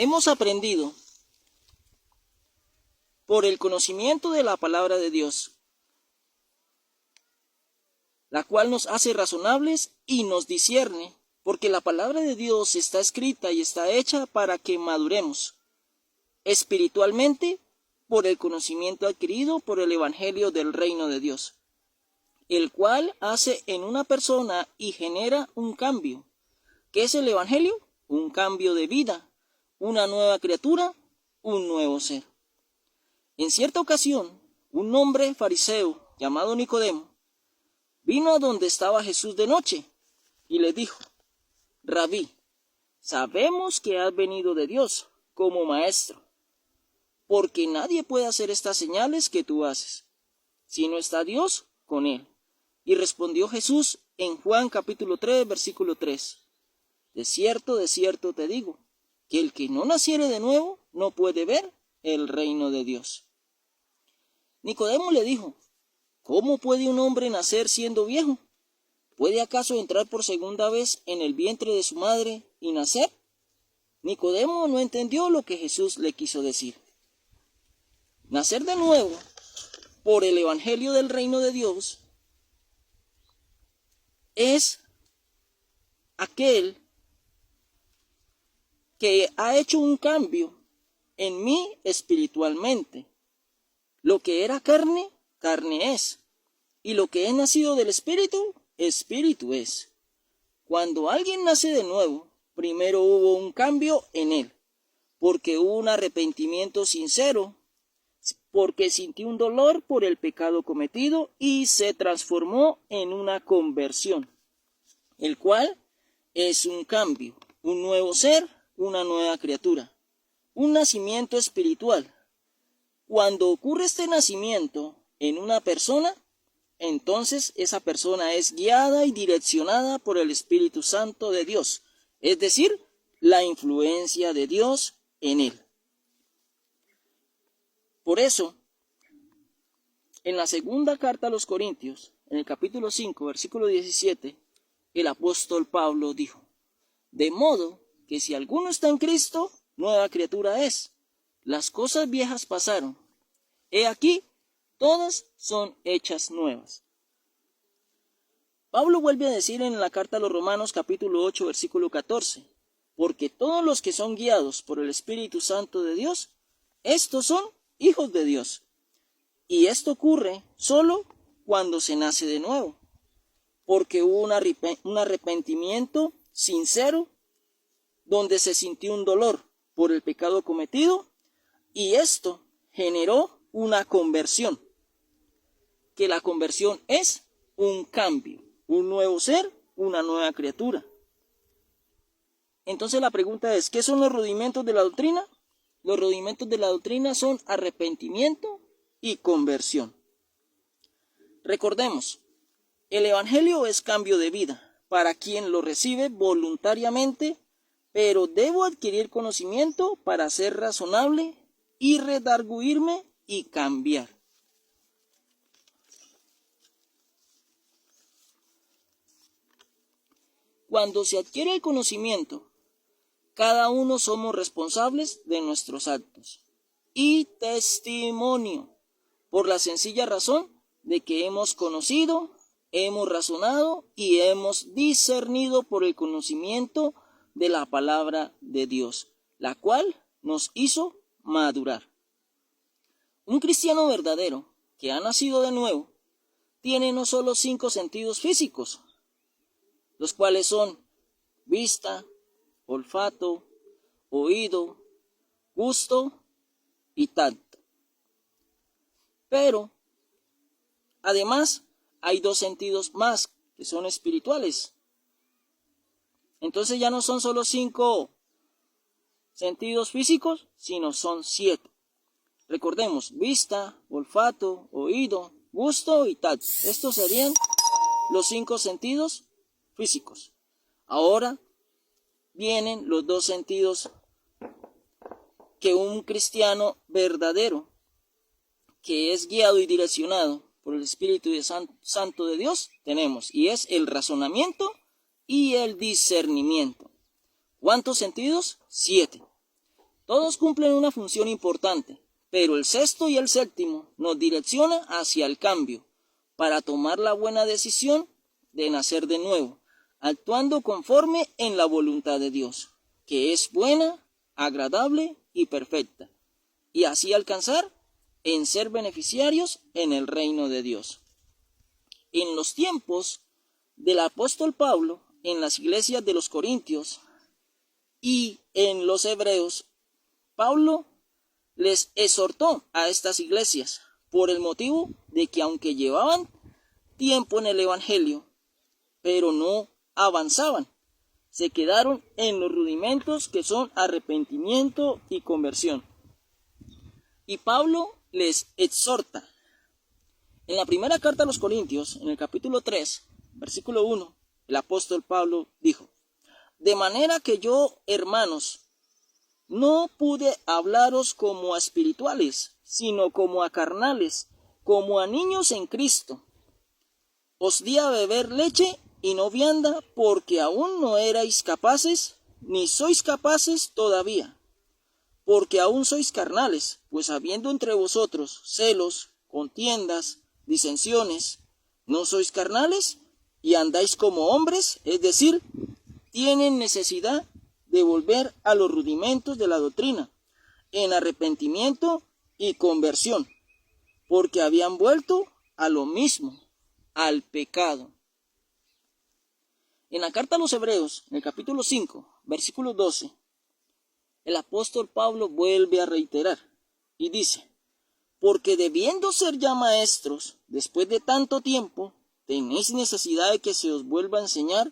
hemos aprendido por el conocimiento de la palabra de Dios, la cual nos hace razonables y nos discierne, porque la palabra de Dios está escrita y está hecha para que maduremos espiritualmente por el conocimiento adquirido por el Evangelio del reino de Dios, el cual hace en una persona y genera un cambio. ¿Qué es el Evangelio? Un cambio de vida, una nueva criatura, un nuevo ser. En cierta ocasión, un hombre fariseo llamado Nicodemo vino a donde estaba Jesús de noche y le dijo: Rabí, sabemos que has venido de Dios como maestro, porque nadie puede hacer estas señales que tú haces, si no está Dios con él. Y respondió Jesús en Juan capítulo 3, versículo 3: de cierto te digo, que el que no naciere de nuevo no puede ver el reino de Dios. Nicodemo le dijo: ¿cómo puede un hombre nacer siendo viejo? ¿Puede acaso entrar por segunda vez en el vientre de su madre y nacer? Nicodemo no entendió lo que Jesús le quiso decir. Nacer de nuevo por el Evangelio del reino de Dios es aquel que ha hecho un cambio en mí espiritualmente. Lo que era carne, carne es. Y lo que es nacido del Espíritu, Espíritu es. Cuando alguien nace de nuevo, primero hubo un cambio en él, porque hubo un arrepentimiento sincero, porque sintió un dolor por el pecado cometido y se transformó en una conversión, el cual es un cambio, un nuevo ser, una nueva criatura, un nacimiento espiritual. Cuando ocurre este nacimiento en una persona, entonces esa persona es guiada y direccionada por el Espíritu Santo de Dios, es decir, la influencia de Dios en él. Por eso, en la segunda carta a los Corintios, en el capítulo 5, versículo 17, el apóstol Pablo dijo: de modo que si alguno está en Cristo, nueva criatura es. Las cosas viejas pasaron. He aquí, todas son hechas nuevas. Pablo vuelve a decir en la carta a los Romanos capítulo 8, versículo 14, porque todos los que son guiados por el Espíritu Santo de Dios, estos son hijos de Dios. Y esto ocurre solo cuando se nace de nuevo, porque hubo un arrepentimiento sincero, donde se sintió un dolor por el pecado cometido, y esto generó una conversión, que la conversión es un cambio, un nuevo ser, una nueva criatura. Entonces la pregunta es: ¿qué son los rudimentos de la doctrina? Los rudimentos de la doctrina son arrepentimiento y conversión. Recordemos, el Evangelio es cambio de vida para quien lo recibe voluntariamente, pero debo adquirir conocimiento para ser razonable y redarguirme y cambiar. Cuando se adquiere el conocimiento, cada uno somos responsables de nuestros actos y testimonio, por la sencilla razón de que hemos conocido, hemos razonado y hemos discernido por el conocimiento de la palabra de Dios, la cual nos hizo madurar. Un cristiano verdadero que ha nacido de nuevo tiene no solo 5 sentidos físicos, los cuales son vista, olfato, oído, gusto y tacto. Pero además hay 2 sentidos más que son espirituales. Entonces ya no son solo 5 sentidos físicos, sino son 7. Recordemos: vista, olfato, oído, gusto y tacto. Estos serían los 5 sentidos físicos. Ahora vienen los 2 sentidos que un cristiano verdadero, que es guiado y direccionado por el Espíritu Santo de Dios, tenemos, y es el razonamiento y el discernimiento. ¿Cuántos sentidos? 7. Todos cumplen una función importante, pero el sexto y el séptimo nos direcciona hacia el cambio, para tomar la buena decisión de nacer de nuevo, actuando conforme en la voluntad de Dios, que es buena, agradable y perfecta, y así alcanzar en ser beneficiarios en el reino de Dios. En los tiempos del apóstol Pablo, en las iglesias de los Corintios y en los Hebreos, Pablo les exhortó a estas iglesias por el motivo de que aunque llevaban tiempo en el Evangelio, pero no avanzaban, se quedaron en los rudimentos que son arrepentimiento y conversión. Y Pablo les exhorta. En la primera carta a los Corintios, en el capítulo 3, versículo 1, el apóstol Pablo dijo: de manera que yo, hermanos, no pude hablaros como a espirituales, sino como a carnales, como a niños en Cristo. Os di a beber leche y no vianda, porque aún no erais capaces, ni sois capaces todavía, porque aún sois carnales, pues habiendo entre vosotros celos, contiendas, disensiones, ¿no sois carnales y andáis como hombres? Es decir, tienen necesidad de volver a los rudimentos de la doctrina, en arrepentimiento y conversión, porque habían vuelto a lo mismo, al pecado. En la carta a los Hebreos, en el capítulo 5, versículo 12, el apóstol Pablo vuelve a reiterar y dice: porque debiendo ser ya maestros, después de tanto tiempo, tenéis necesidad de que se os vuelva a enseñar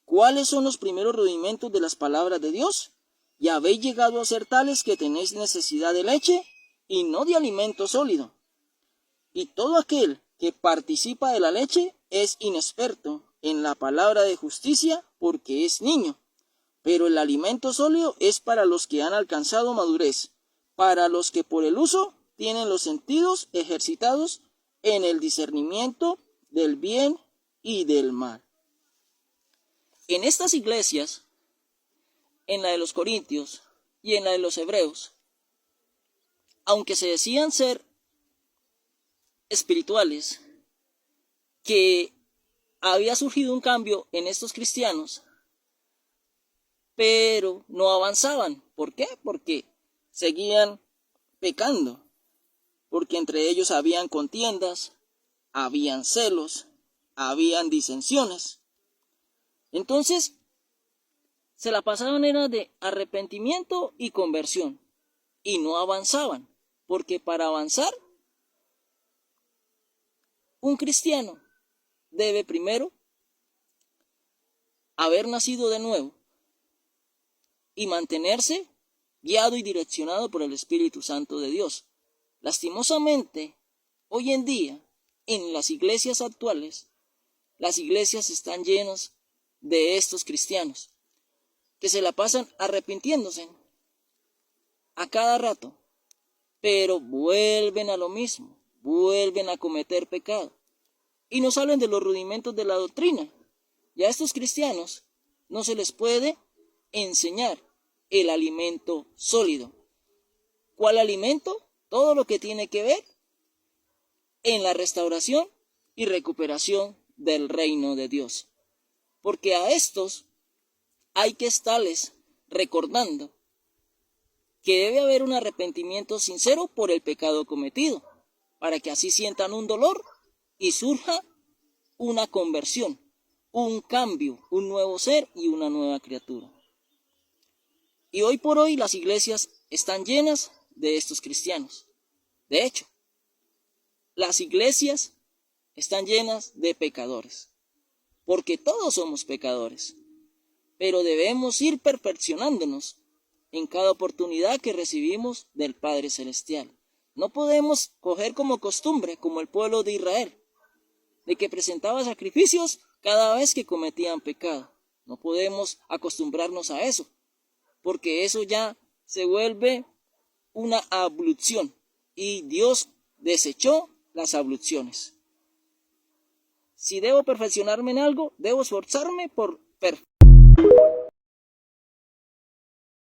cuáles son los primeros rudimentos de las palabras de Dios, y habéis llegado a ser tales que tenéis necesidad de leche y no de alimento sólido. Y todo aquel que participa de la leche es inexperto en la palabra de justicia, porque es niño. Pero el alimento sólido es para los que han alcanzado madurez, para los que por el uso tienen los sentidos ejercitados en el discernimiento del bien y del mal. En estas iglesias, en la de los Corintios y en la de los Hebreos, aunque se decían ser espirituales, que había surgido un cambio en estos cristianos, pero no avanzaban. ¿Por qué? Porque seguían pecando, porque entre ellos habían contiendas, habían celos, habían disensiones. Entonces, se la pasaban era de arrepentimiento y conversión, y no avanzaban, porque para avanzar, un cristiano debe primero haber nacido de nuevo y mantenerse guiado y direccionado por el Espíritu Santo de Dios. Lastimosamente, hoy en día, en las iglesias actuales, las iglesias están llenas de estos cristianos que se la pasan arrepintiéndose a cada rato, pero vuelven a lo mismo, vuelven a cometer pecado y no salen de los rudimentos de la doctrina. Y a estos cristianos no se les puede enseñar el alimento sólido. ¿Cuál alimento? Todo lo que tiene que ver en la restauración y recuperación del reino de Dios. Porque a estos hay que estarles recordando que debe haber un arrepentimiento sincero por el pecado cometido, para que así sientan un dolor y surja una conversión, un cambio, un nuevo ser y una nueva criatura. Y hoy por hoy las iglesias están llenas de estos cristianos. De hecho, las iglesias están llenas de pecadores, porque todos somos pecadores, pero debemos ir perfeccionándonos en cada oportunidad que recibimos del Padre Celestial. No podemos coger como costumbre, como el pueblo de Israel, de que presentaba sacrificios cada vez que cometían pecado. No podemos acostumbrarnos a eso, porque eso ya se vuelve una ablución, y Dios desechó las abluciones. Si debo perfeccionarme en algo, debo esforzarme por perfeccionarme.